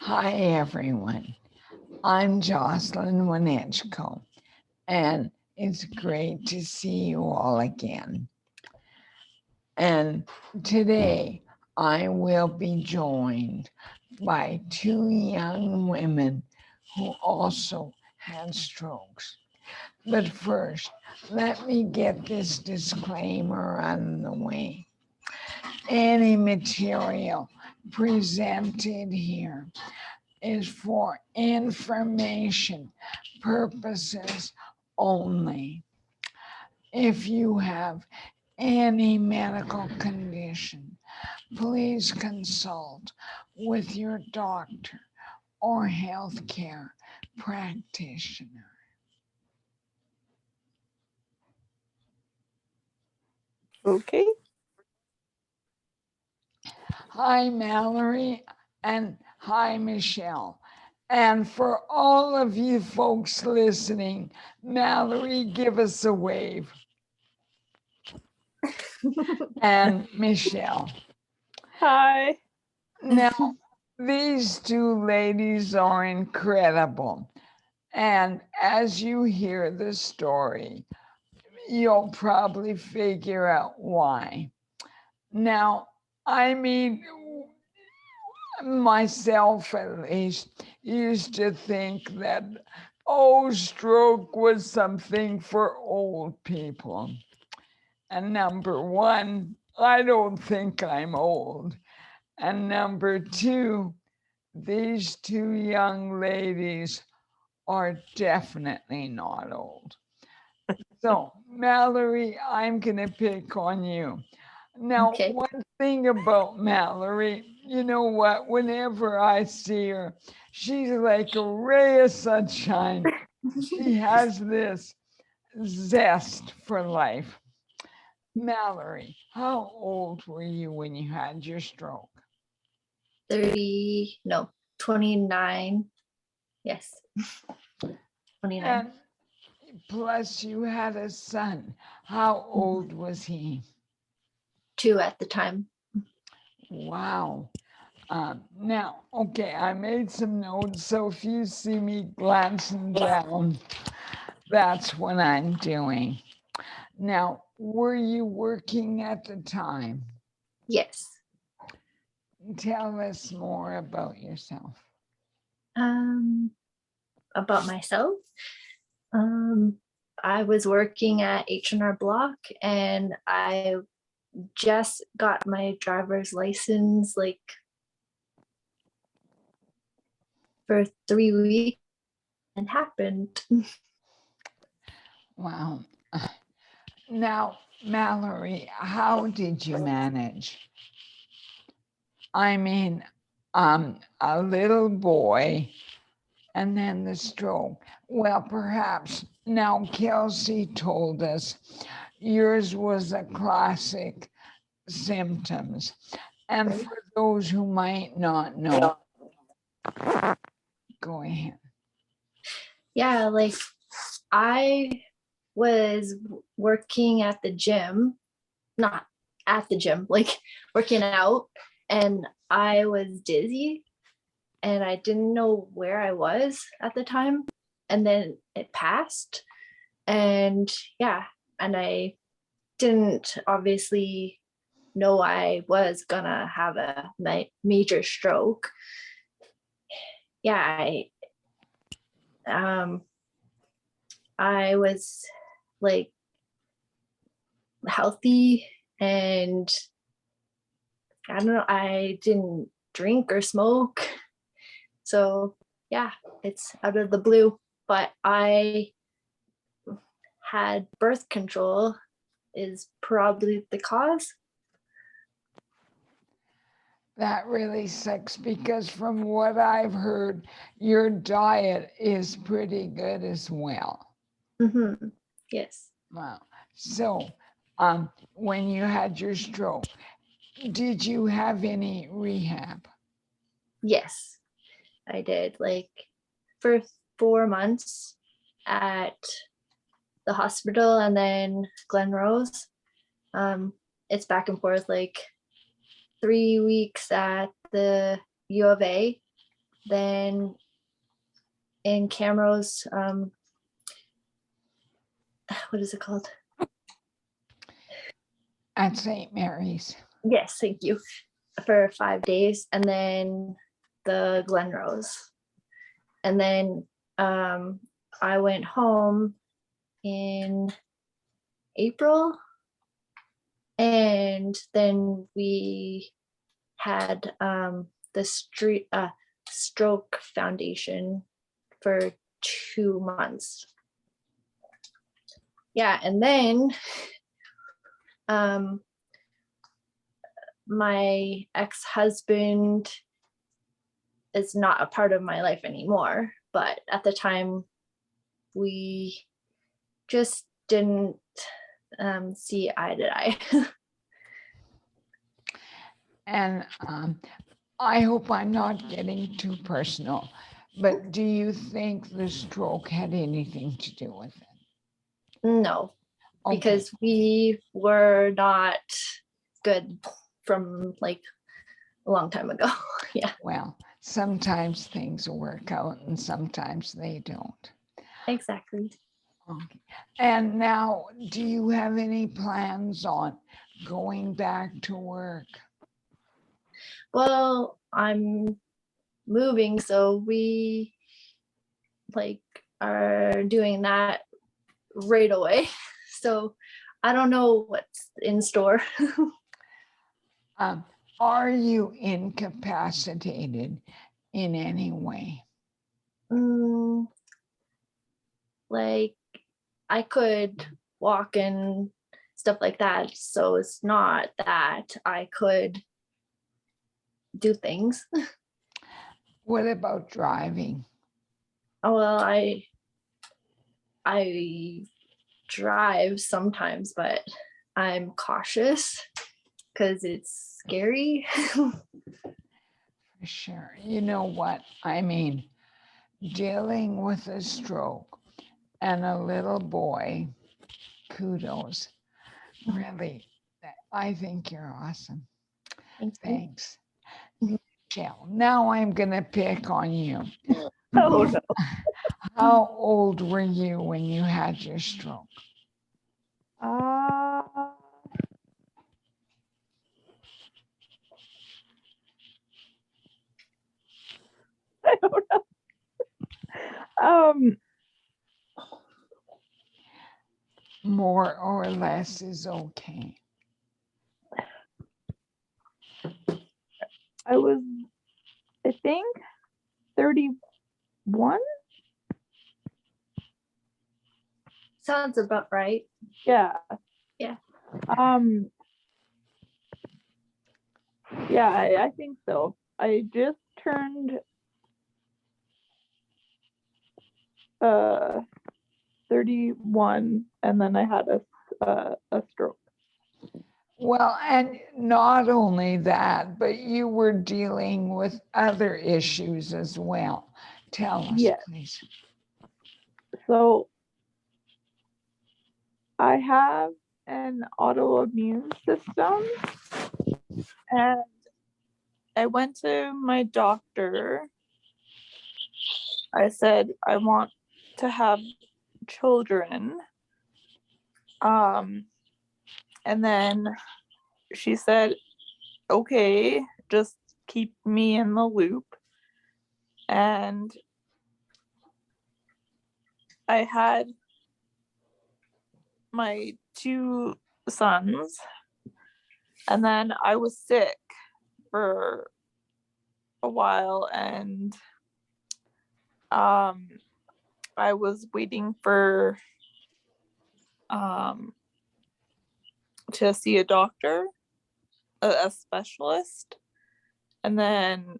Hi, everyone. I'm Jocelyn Winechko, and it's great to see you all again. And today I will be joined by two young women who also had strokes. But first, let me get this disclaimer out of the way. Any material presented here is for information purposes only. If you have any medical condition, please consult with your doctor or healthcare practitioner. Okay. Hi, Mallory, and hi, Michelle. And for all of you folks listening, Mallory, give us a wave. And Michelle. Hi. Now, these two ladies are incredible. And as you hear the story, you'll probably figure out why. Now, I mean, myself at least used to think that, oh, stroke was something for old people. And number one, I don't think I'm old. And number two, these two young ladies are definitely not old. So, Mallory, I'm going to pick on you. Now, Okay. one thing about Mallory, you know what? Whenever I see her, she's like a ray of sunshine. She has this zest for life. Mallory, how old were you when you had your stroke? 29. Yes. 29. And plus, you had a son. How old was he? 2 at the time. Wow. Now, okay, I made some notes, so if you see me glancing down, that's what I'm doing. Now, were you working at the time? Yes. Tell us more about yourself. About myself. I was working at H&R Block, and I just got my driver's license like for 3 weeks and happened. Wow. Now, Mallory, how did you manage? I mean, a little boy and then the stroke. Well, perhaps now Kelsey told us yours was a classic symptoms. And for those who might not know, go ahead. Yeah, like I was working at the gym, not at the gym, like working out, and I was dizzy and I didn't know where I was at the time. And then it passed. And yeah, and I didn't obviously know I was gonna have a major stroke. Yeah, I was like healthy, and I don't know, I didn't drink or smoke. So yeah, it's out of the blue. But I had birth control is probably the cause. That really sucks because from what I've heard, your diet is pretty good as well. Mm-hmm. Yes. Wow. So, when you had your stroke, did you have any rehab? Yes, I did. Like for 4 months at the hospital, and then Glen Rose. It's back and forth, like 3 weeks at the U of A, then in Camrose, what is it called? At St. Mary's. Yes, thank you. For 5 days, and then the Glenrose. And then I went home in April, and then we had the stroke foundation for 2 months. Yeah, and then my ex-husband is not a part of my life anymore, but at the time we just didn't see eye to eye. And I hope I'm not getting too personal, but do you think the stroke had anything to do with it? No, Okay. because we were not good from like a long time ago. Yeah, Well, sometimes things work out and sometimes they don't. exactly. Okay. And now, do you have any plans on going back to work? Well, I'm moving, so we like are doing that right away. So I don't know what's in store. Are you incapacitated in any way? Like I could walk and stuff like that. So it's not that I could do things. What about driving? Oh, well, I drive sometimes, but I'm cautious because it's scary. For sure. You know what? I mean, dealing with a stroke and a little boy, kudos. Really, I think you're awesome. Thank you. Thanks. Michelle, now I'm going to pick on you. Oh no. How old were you when you had your stroke? Uh, I don't know. More or less is okay. I was, I think, 31. Sounds about right. Yeah. Yeah. Yeah, I think so. I just turned 31, and then I had a stroke. Well, and not only that, but you were dealing with other issues as well. Tell us, Yes. please. So I have an autoimmune system, and I went to my doctor. I said I want to have children. And then she said, okay, just keep me in the loop. And I had my 2 sons, and then I was sick for a while, and I was waiting for to see a doctor, a specialist, and then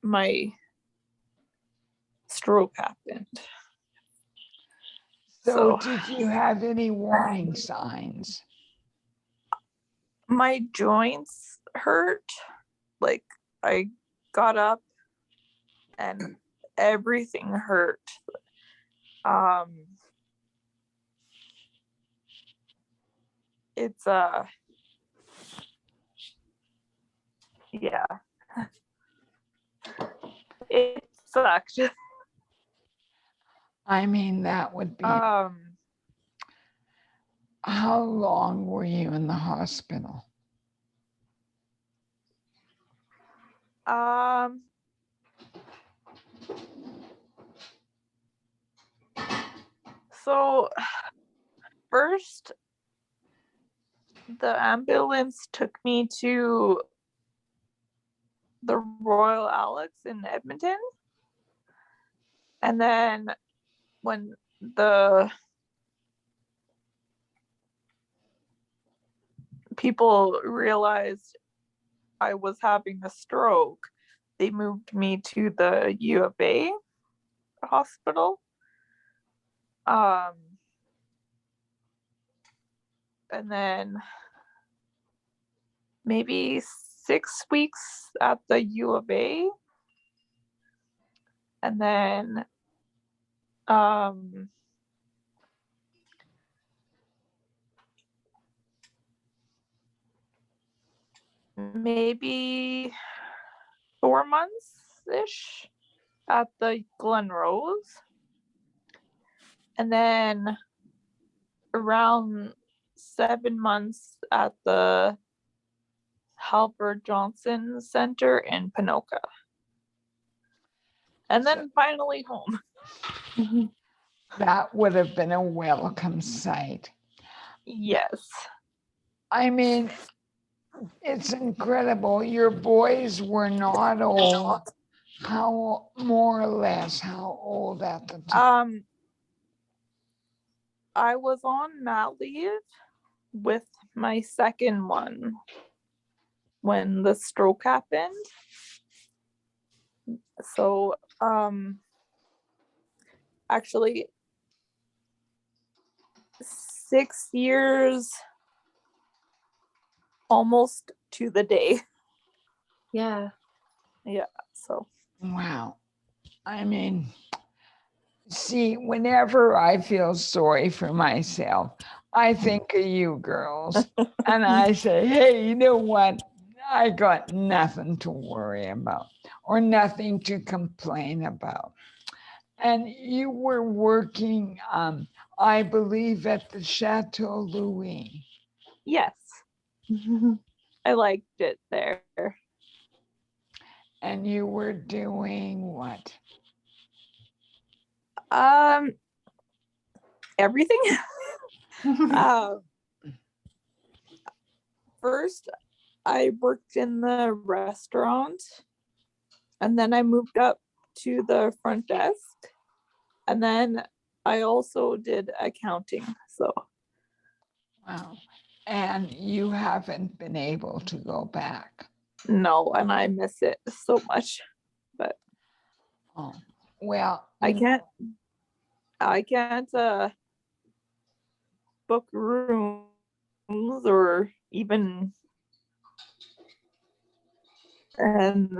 my stroke happened. So, did you have any warning signs? My joints hurt. Like I got up and everything hurt. It's Yeah. It sucked. I mean, that would be. Um, How long were you in the hospital? um, so first the ambulance took me to the Royal Alex in Edmonton. And then when the people realized I was having a stroke, they moved me to the U of A hospital. And then maybe 6 weeks at the U of A. And then maybe 4 months-ish at the Glen Rose. And then around 7 months at the Halbert Johnson Center in Panoka. And then finally home. That would have been a welcome sight. Yes. I mean, it's incredible. Your boys were not old. How, more or less, how old at the time? I was on mat leave with my second one when the stroke happened. So actually 6 years almost to the day. Yeah. Yeah, so Wow. I mean, see, whenever I feel sorry for myself, I think of you girls and I say, hey, you know what? I got nothing to worry about or nothing to complain about. And you were working, I believe, at the Chateau Louis. yes, I liked it there. And you were doing what? Everything. First, I worked in the restaurant, and then I moved up to the front desk, and then I also did accounting. So, Wow. And you haven't been able to go back. no, and I miss it so much. But Oh, well, I can't book rooms or even, and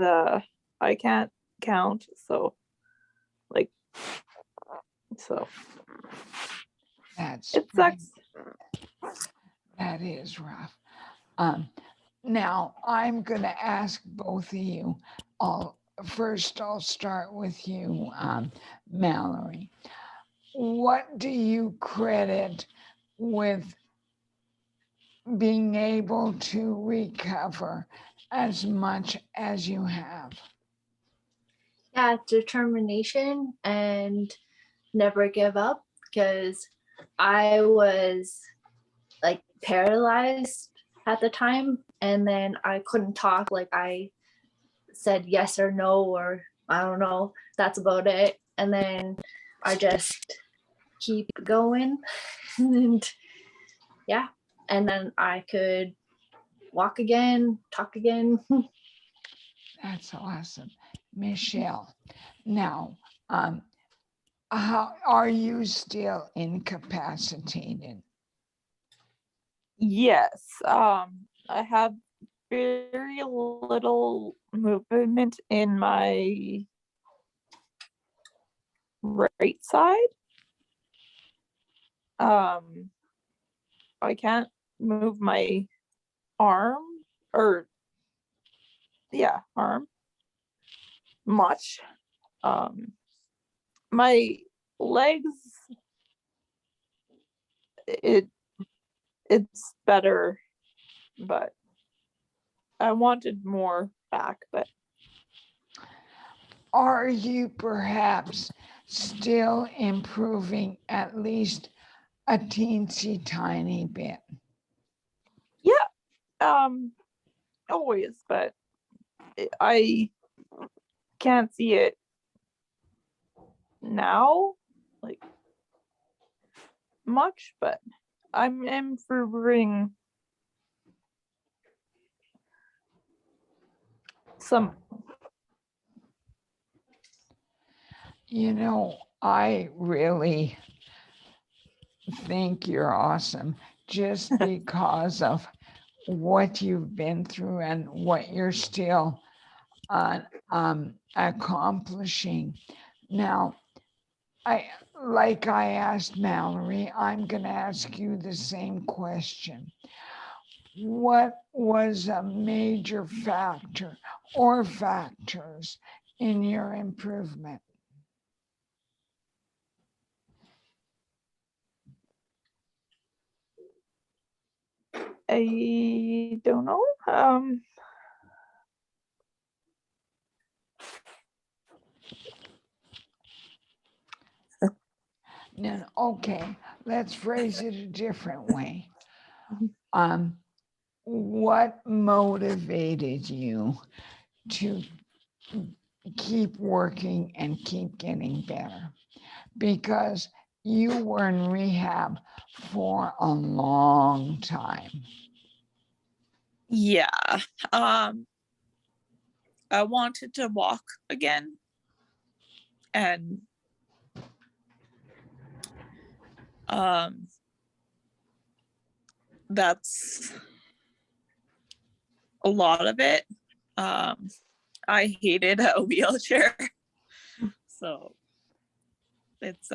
I can't count. So, like, so that's it pretty, sucks. that is rough. Now I'm going to ask both of you. I'll start with you, Mallory. What do you credit with being able to recover as much as you have? Yeah, determination and never give up, because I was like paralyzed at the time, and then I couldn't talk. Like I said yes or no, or I don't know, that's about it. And then I just keep going. And yeah, and then I could walk again, talk again. That's awesome. Michelle, now, how are you still incapacitated? Yes. I have very little movement in my right side. I can't move my arm or harm much. My legs, it it's better, but I wanted more back, but Are you perhaps still improving at least a teensy tiny bit? yeah, always, but I can't see it now, like much, but I'm improving some. You know, I really think you're awesome just because of what you've been through and what you're still accomplishing. Now, I asked Mallory, I'm going to ask you the same question. What was a major factor or factors in your improvement? I don't know. No, okay, let's phrase it a different way. Um, what motivated you to keep working and keep getting better? Because you were in rehab for a long time. Yeah. Um, I wanted to walk again, and um, that's a lot of it. Um, I hated a wheelchair, so it's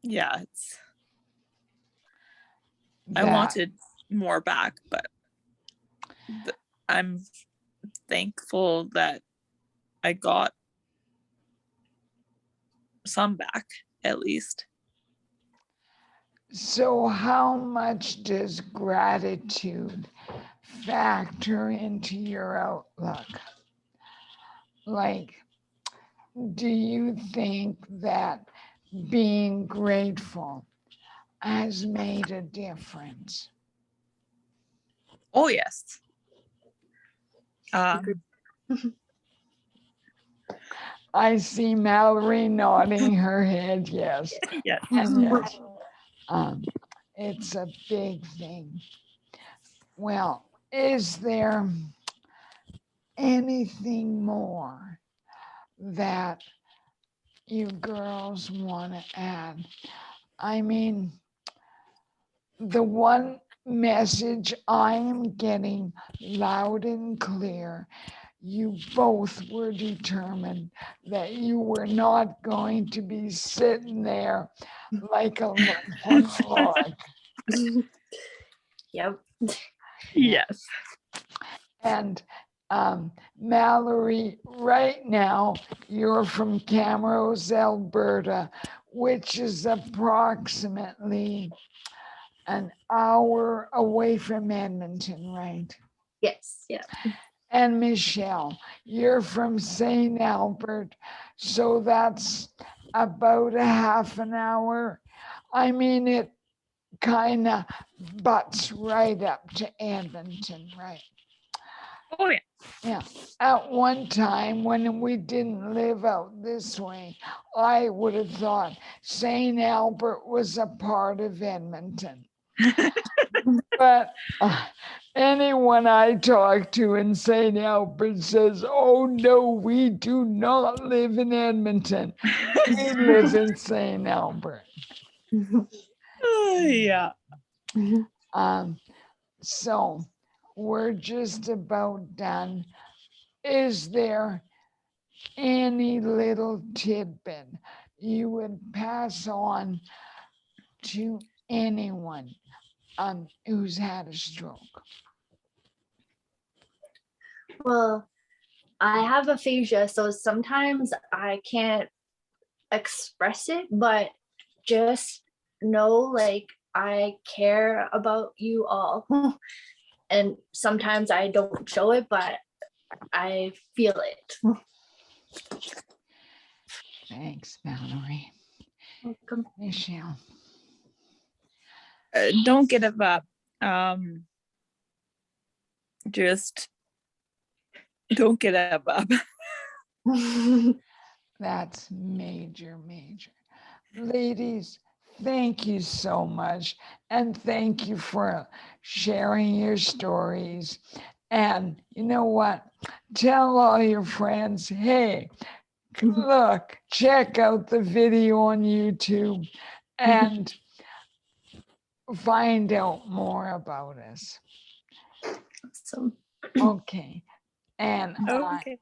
yeah, it's I That wanted more back, but I'm thankful that I got some back at least. so how much does gratitude factor into your outlook? Like, do you think that being grateful has made a difference? Oh yes. I see Mallory nodding her head, yes. Yes. And yes, it's a big thing. Well, is there anything more that you girls want to add? I mean, the one message I am getting loud and clear, you both were determined that you were not going to be sitting there like a lump on a log. Yep. Yes. And Mallory, right now you're from Camrose, Alberta, which is approximately an hour away from Edmonton, right? Yes. Yeah. And Michelle, you're from St. Albert, so that's about a half an hour. I mean, it kind of butts right up to Edmonton, right? Oh yeah. Yeah. At one time when we didn't live out this way, I would have thought St. Albert was a part of Edmonton. But anyone I talk to in St. Albert says, oh no, we do not live in Edmonton. We live in St. Albert. Yeah. So we're just about done. Is there any little tidbit you would pass on to anyone who's had a stroke? Well, I have aphasia, so sometimes I can't express it, but just know like I care about you all. And sometimes I don't show it, but I feel it. Thanks, Valerie. Welcome. Michelle. Don't give up. Just don't give up. That's major. Ladies, thank you so much. And thank you for sharing your stories. And you know what? Tell all your friends, hey, look, check out the video on YouTube and find out more about us. Awesome. Okay. And Okay.